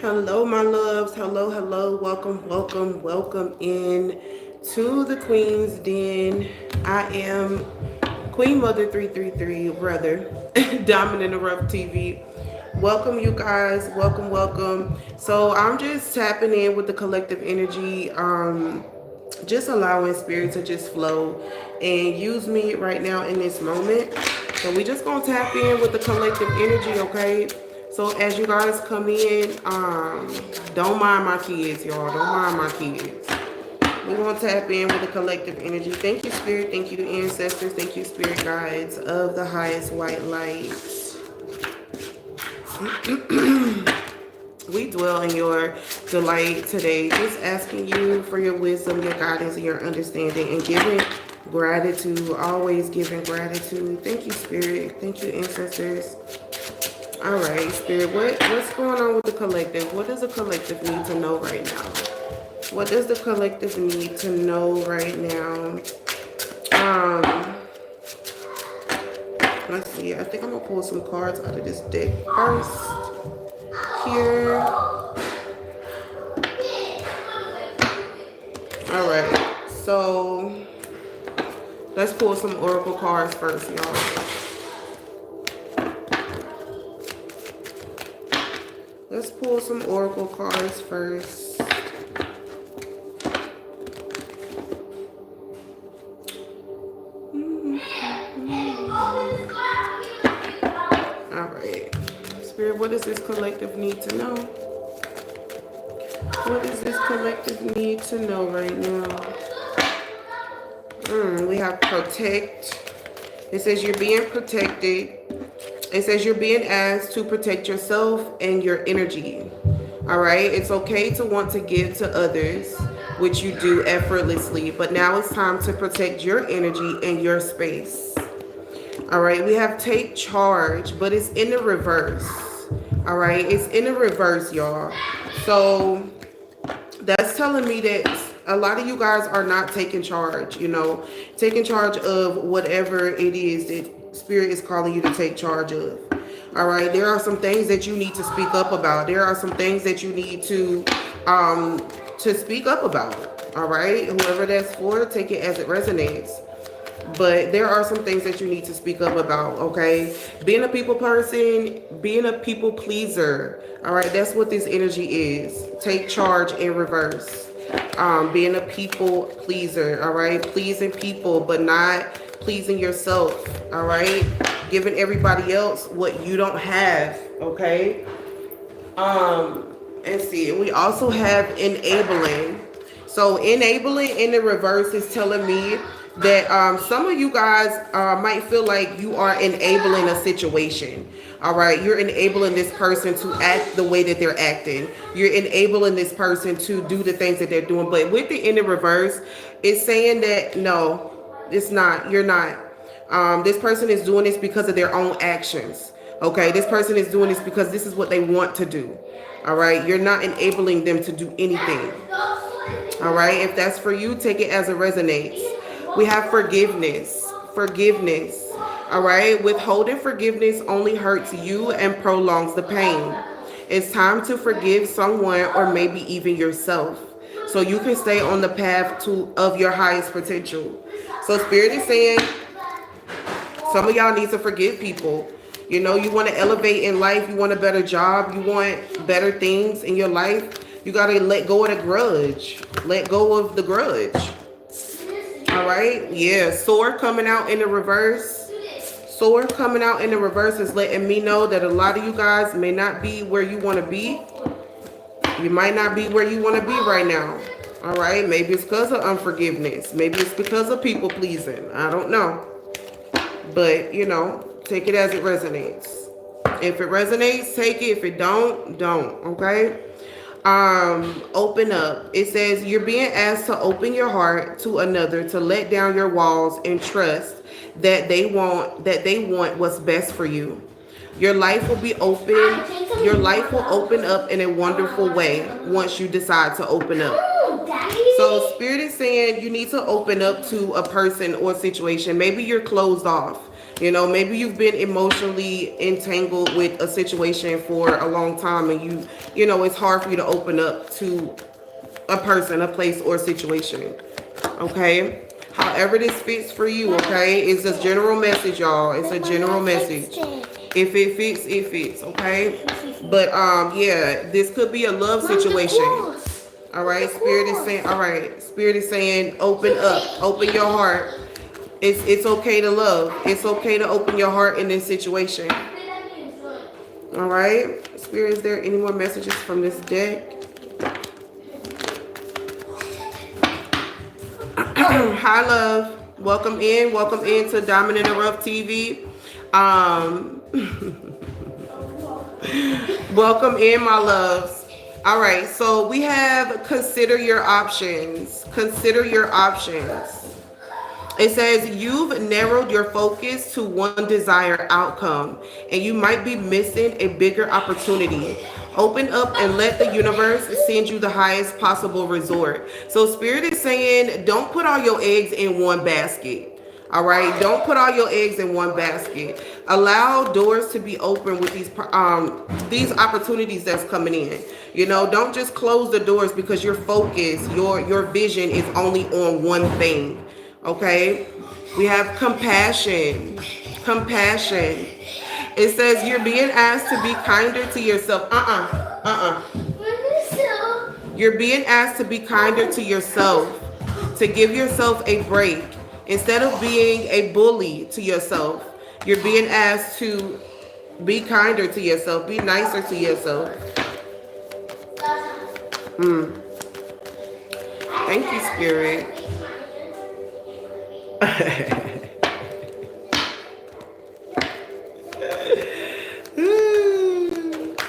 Hello, my loves. Hello, hello. Welcome, welcome, welcome in to the Queen's Den. I am Queen Mother 333, brother, Diamond in the Rough TV. Welcome, you guys. Welcome, welcome. So I'm just tapping in with the collective energy. Just allowing spirit to just flow and use me right now in this moment. So we just gonna tap in with the collective energy, okay? So as you guys come in, don't mind my kids, y'all. Don't mind my kids. We're gonna tap in with the collective energy. Thank you, spirit. Thank you, to ancestors. Thank you, spirit guides of the highest white light. We dwell in your delight today, just asking you for your wisdom, your guidance, and your understanding, and giving gratitude, always giving gratitude. Thank you, Spirit. Thank you, ancestors. All right, Spirit, what's going on with the collective? What does the collective need to know right now? What does the collective need to know right now? Let's see. I think I'm going to pull some cards out of this deck first. Here. All right, so let's pull some oracle cards first, y'all. Let's pull some oracle cards first. All right, Spirit, what does this collective need to know? What does this collective need to know right now? We have protect. It says you're being protected. It says you're being asked to protect yourself and your energy. All right. It's okay to want to give to others, which you do effortlessly. But now it's time to protect your energy and your space. All right. We have take charge, but it's in the reverse. All right. It's in the reverse, y'all. So that's telling me that a lot of you guys are not taking charge, taking charge of whatever it is that Spirit is calling you to take charge of. All right. There are some things that you need to speak up about. There are some things that you need to speak up about. All right. Whoever that's for, take it as it resonates. But there are some things that you need to speak up about, okay? Being a people person, being a people pleaser, all right? That's what this energy is. Take charge in reverse. Being a people pleaser, all right? Pleasing people, but not pleasing yourself, all right? Giving everybody else what you don't have, okay? And see, we also have enabling. So enabling in the reverse is telling me that some of you guys might feel like you are enabling a situation. All right, you're enabling this person to act the way that they're acting. You're enabling this person to do the things that they're doing. But with the in the reverse, it's saying that no, it's not. You're not. This person is doing this because of their own actions. Okay, this person is doing this because this is what they want to do. All right, you're not enabling them to do anything. All right, if that's for you, take it as it resonates. We have forgiveness. Forgiveness. All right. Withholding forgiveness only hurts you and prolongs the pain. It's time to forgive someone or maybe even yourself so you can stay on the path of your highest potential. So Spirit is saying some of y'all need to forgive people. You want to elevate in life. You want a better job. You want better things in your life. You got to let go of the grudge. Let go of the grudge. All right. Yeah. Sword coming out in the reverse. Sword coming out in the reverse is letting me know that a lot of you guys may not be where you want to be. You might not be where you want to be right now. All right. Maybe it's because of unforgiveness. Maybe it's because of people pleasing. I don't know. But, take it as it resonates. If it resonates, take it. If it don't. Okay. Open up. It says you're being asked to open your heart to another, to let down your walls and trust that they want what's best for you. Your life will be open. Your life will open up in a wonderful way once you decide to open up. So Spirit is saying you need to open up to a person or situation. Maybe you're closed off. You know, maybe you've been emotionally entangled with a situation for a long time, and you know, it's hard for you to open up to a person, a place, or a situation. Okay? However this fits for you, okay? It's a general message, y'all. It's a general message. If it fits, it fits, okay? But yeah, this could be a love situation. All right, Spirit is saying, all right, Spirit is saying, open up, open your heart. It's okay to love. It's okay to open your heart in this situation. All right, Spirit, is there any more messages from this deck? Hi, love. Welcome in to Diamond in the Rough TV. Welcome in, my loves. All right, so we have consider your options. Consider your options. It says you've narrowed your focus to one desired outcome, and you might be missing a bigger opportunity. Open up and let the universe send you the highest possible resort. So Spirit is saying, don't put all your eggs in one basket. All right, don't put all your eggs in one basket. Allow doors to be open with these opportunities that's coming in. You know, don't just close the doors because your focus, your vision is only on one thing. Okay, we have compassion. Compassion. It says you're being asked to be kinder to yourself. You're being asked to be kinder to yourself, to give yourself a break. Instead of being a bully to yourself, you're being asked to be kinder to yourself, be nicer to yourself. Thank you, Spirit.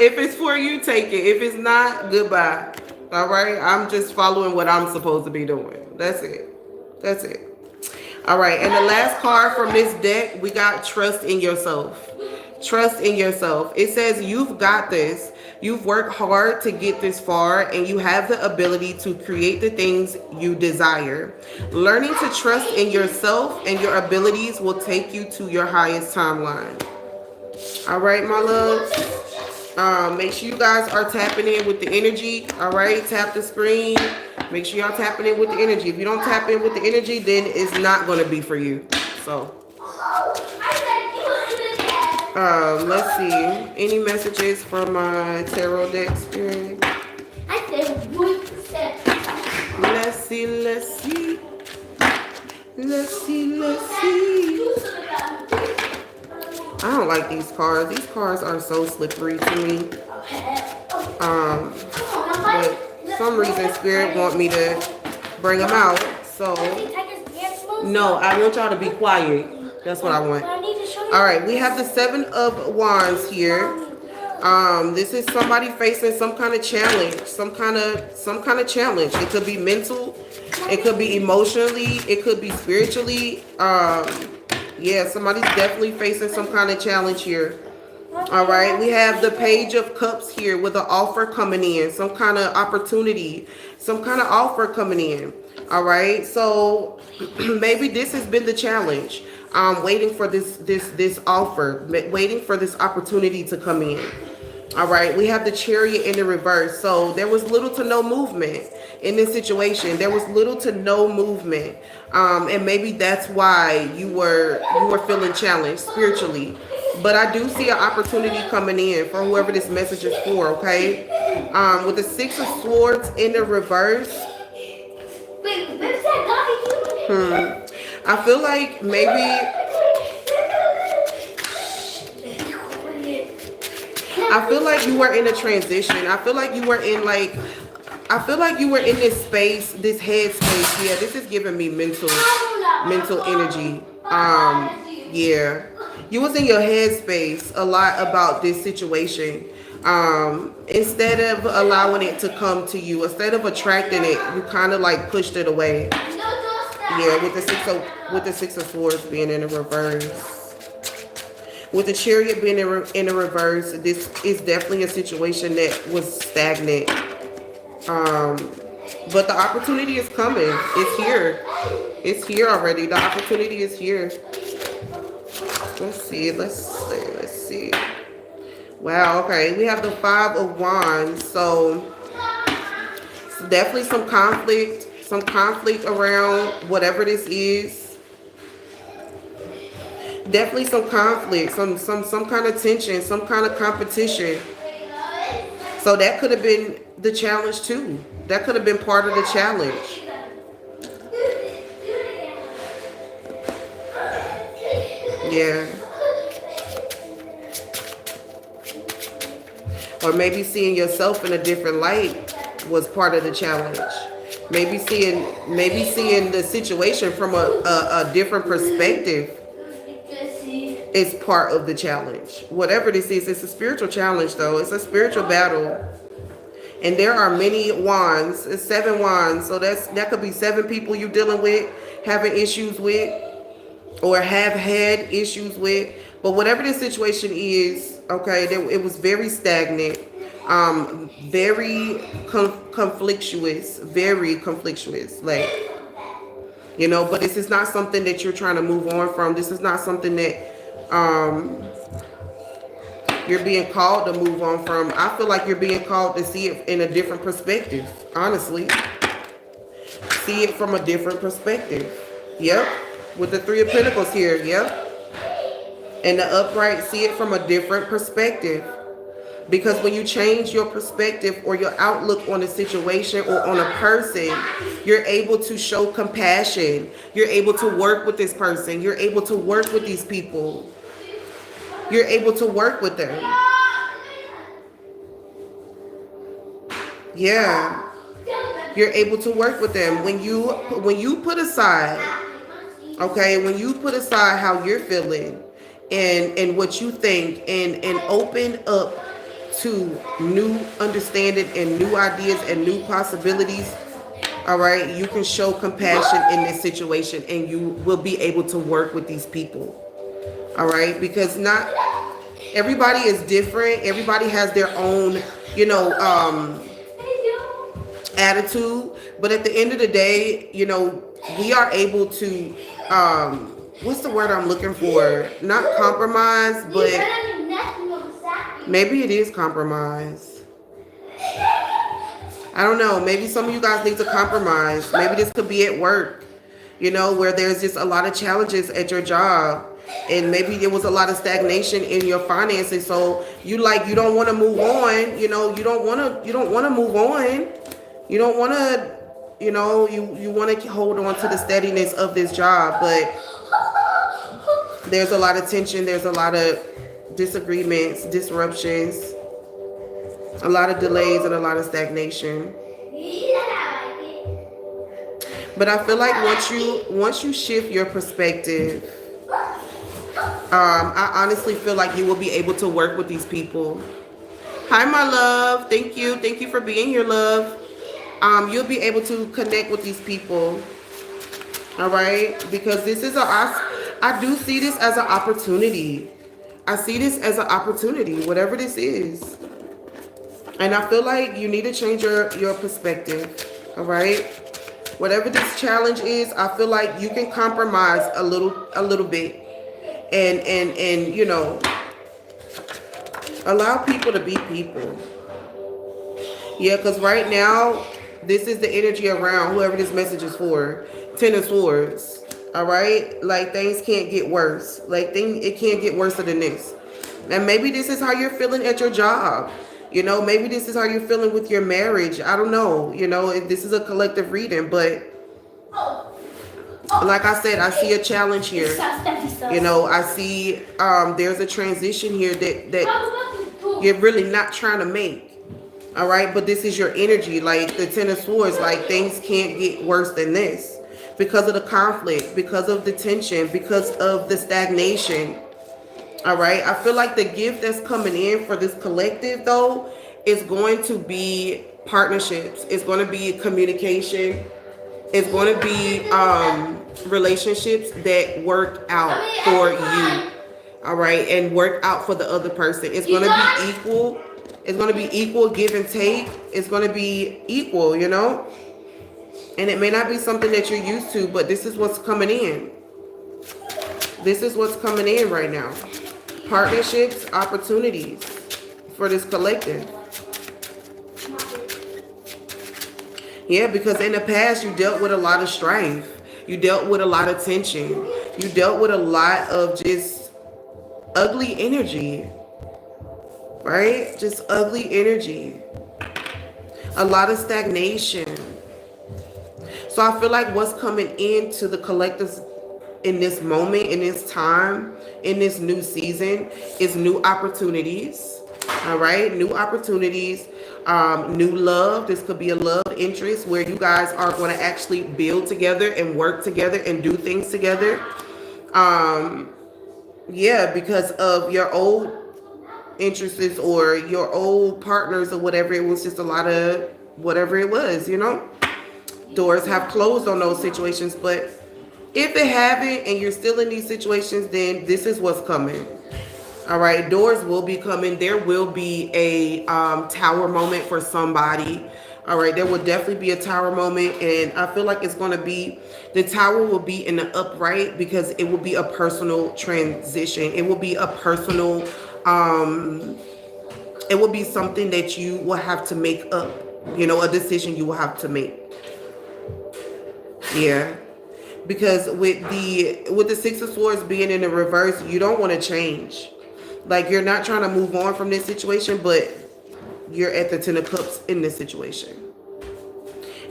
If it's for you, take it. If it's not, goodbye. All right? I'm just following what I'm supposed to be doing. That's it. That's it. All right. And the last card from this deck, we got trust in yourself. Trust in yourself. It says you've got this. You've worked hard to get this far, and you have the ability to create the things you desire. Learning to trust in yourself and your abilities will take you to your highest timeline. All right, my loves. Make sure you guys are tapping in with the energy. All right, tap the screen. Make sure y'all tapping in with the energy. If you don't tap in with the energy, then it's not going to be for you. So, let's see. Any messages from my tarot deck, Spirit? Let's see. I don't like these cards. These cards are so slippery to me. But for some reason, Spirit want me to bring them out. So, no, I want y'all to be quiet. That's what I want. All right, we have the Seven of Wands here. This is somebody facing some kind of challenge, some kind of challenge. It could be mental, it could be emotionally, it could be spiritually. Yeah, somebody's definitely facing some kind of challenge here. All right, we have the Page of Cups here with an offer coming in, some kind of opportunity, some kind of offer coming in. All right, so maybe this has been the challenge. Waiting for this offer, waiting for this opportunity to come in. All right, we have the Chariot in the reverse. So there was little to no movement in this situation. There was little to no movement. And maybe that's why you were feeling challenged spiritually. But I do see an opportunity coming in for whoever this message is for, okay? With the Six of Swords in the reverse. I feel like maybe you were in a transition. I feel like you were in this space, this head space. Yeah, this is giving me mental energy. Yeah. You was in your head space a lot about this situation. Instead of allowing it to come to you, instead of attracting it, you kind of like pushed it away. Yeah, with the Six of Swords being in the reverse. With the Chariot being in the reverse, this is definitely a situation that was stagnant. But the opportunity is coming. It's here. It's here already. The opportunity is here. Let's see. Wow, okay. We have the Five of Wands. So definitely some conflict around whatever this is. Definitely some conflict, some kind of tension, some kind of competition. So that could have been the challenge too. That could have been part of the challenge. Yeah. Or maybe seeing yourself in a different light was part of the challenge. Maybe seeing the situation from a different perspective is part of the challenge. Whatever this is, it's a spiritual challenge though. It's a spiritual battle. And there are many wands. It's 7 wands. So that could be 7 people you're dealing with, having issues with, or have had issues with. But whatever the situation is, okay, it was very stagnant, very conflictuous, like, you know, but this is not something that you're trying to move on from. This is not something that you're being called to move on from. I feel like you're being called to see it in a different perspective, honestly. See it from a different perspective. Yep. With the 3 of Pentacles here. Yep. And the upright, see it from a different perspective. Because when you change your perspective or your outlook on a situation or on a person, you're able to show compassion. You're able to work with this person. You're able to work with these people. You're able to work with them. Yeah. You're able to work with them. When you put aside, okay, when you put aside how you're feeling and what you think and open up to new understanding and new ideas and new possibilities, all right, you can show compassion in this situation and you will be able to work with these people. All right, because not everybody is different. Everybody has their own, you know, attitude. But at the end of the day, you know, we are able to, what's the word I'm looking for? Not compromise, but maybe it is compromise. I don't know. Maybe some of you guys need to compromise. Maybe this could be at work, you know, where there's just a lot of challenges at your job. And maybe there was a lot of stagnation in your finances. So you don't want to move on. You know, you don't want to move on. You don't want to, you know, you want to hold on to the steadiness of this job. But there's a lot of tension. There's a lot of disagreements, disruptions, a lot of delays and a lot of stagnation. But I feel like once you shift your perspective, I honestly feel like you will be able to work with these people. Hi, my love. Thank you for being here, love. You'll be able to connect with these people. All right, because this is I do see this as an opportunity. I see this as an opportunity, whatever this is. And I feel like you need to change your perspective. All right, whatever this challenge is, I feel like you can compromise a little bit. And you know, allow people to be people. Yeah, because right now, this is the energy around whoever this message is for. 10 of Swords. All right? Like, things can't get worse. Like, it can't get worse than this. And maybe this is how you're feeling at your job. You know, maybe this is how you're feeling with your marriage. I don't know. You know, this is a collective reading, but like I said, I see a challenge here. You know, I see there's a transition here that you're really not trying to make. All right, but this is your energy, like the 10 of Swords. Like, things can't get worse than this because of the conflict, because of the tension, because of the stagnation. All right, I feel like the gift that's coming in for this collective, though, is going to be partnerships. It's going to be communication. It's going to be relationships that work out for you, all right, and work out for the other person. It's going to be equal. It's going to be equal give and take. It's going to be equal, you know, and it may not be something that you're used to, but this is what's coming in. This is what's coming in right now. Partnerships, opportunities for this collective. Yeah, because in the past you dealt with a lot of strife. You dealt with a lot of tension. You dealt with a lot of just ugly energy. Right? Just ugly energy. A lot of stagnation. So I feel like what's coming into the collectives in this moment, in this time, in this new season is new opportunities. All right, new opportunities, new love. This could be a love interest where you guys are going to actually build together and work together and do things together. Yeah, because of your old interests or your old partners or whatever. It was just a lot of whatever it was, you know. Doors have closed on those situations, but if they haven't and you're still in these situations, then this is what's coming. All right, doors will be coming. There will be a tower moment for somebody. All right, there will definitely be a tower moment, and I feel like it's going to be, the tower will be in the upright because it will be a personal transition. It will be a personal, it will be something that you will have to make up, you know, a decision you will have to make. Yeah. Because with the Six of Swords being in the reverse, you don't want to change. Like, you're not trying to move on from this situation, but you're at the Ten of Cups in this situation.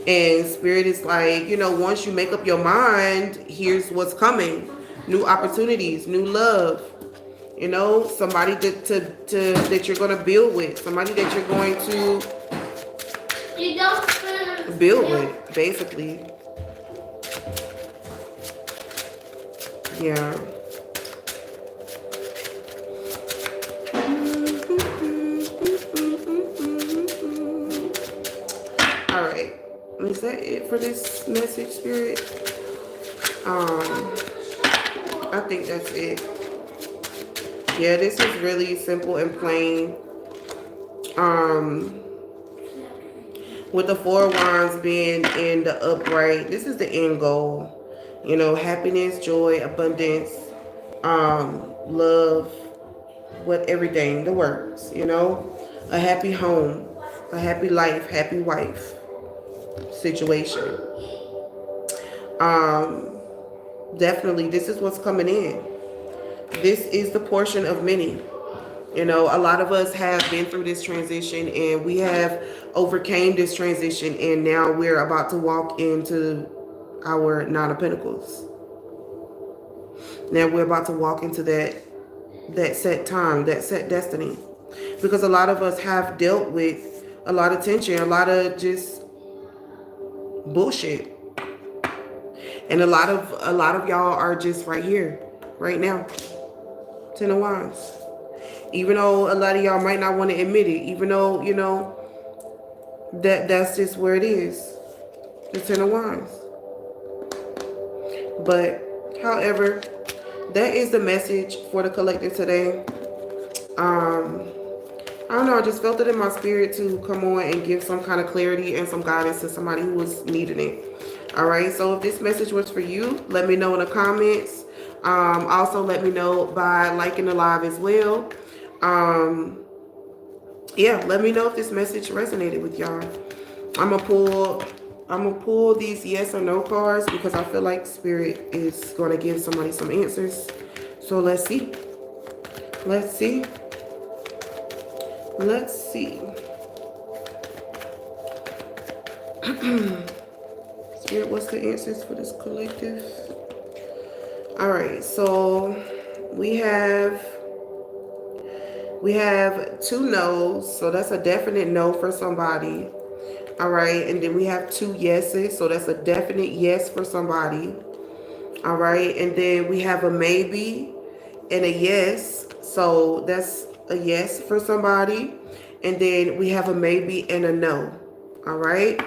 And Spirit is like, you know, once you make up your mind, here's what's coming. New opportunities, new love. You know, somebody that you're going to build with. Somebody that you're going to build with, basically. Yeah. All right. Is that it for this message, Spirit? I think that's it. Yeah, this is really simple and plain. With the Four of Wands being in the upright, this is the end goal. You know, happiness, joy, abundance, love, everything, the works, you know, a happy home, a happy life, happy wife situation. Definitely, this is what's coming in. This is the portion of many. You know, a lot of us have been through this transition and we have overcame this transition, and now we're about to walk into our Nine of Pentacles. Now we're about to walk into that set time, that set destiny. Because a lot of us have dealt with a lot of tension, a lot of just bullshit. And a lot of y'all are just right here, right now. Ten of Wands. Even though a lot of y'all might not want to admit it, even though, you know, that's just where it is. The Ten of Wands. But, however, that is the message for the collective today. I don't know, I just felt it in my spirit to come on and give some kind of clarity and some guidance to somebody who was needing it. All right, so if this message was for you, let me know in the comments. Also, let me know by liking the live as well. Yeah, let me know if this message resonated with y'all. I'm gonna pull these yes or no cards because I feel like Spirit is going to give somebody some answers. So let's see. Let's see. Let's see. Spirit, what's the answers for this collective? All right, so we have two no's, so that's a definite no for somebody. All right, and then we have two yeses, so that's a definite yes for somebody. All right, and then we have a maybe and a yes, so that's a yes for somebody. And then we have a maybe and a no. All right,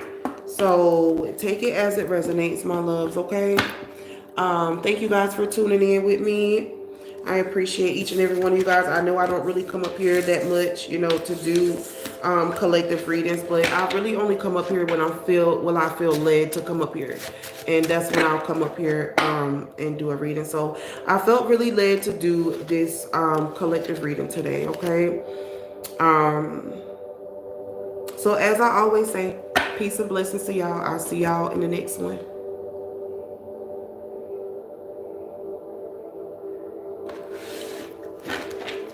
so take it as it resonates, my loves, okay? Thank you guys for tuning in with me. I appreciate each and every one of you guys. I know I don't really come up here that much, you know, to do collective readings, but I really only come up here when I feel led to come up here, and that's when I'll come up here and do a reading. So I felt really led to do this collective reading today. Okay. So as I always say, peace and blessings to y'all. I'll see y'all in the next one.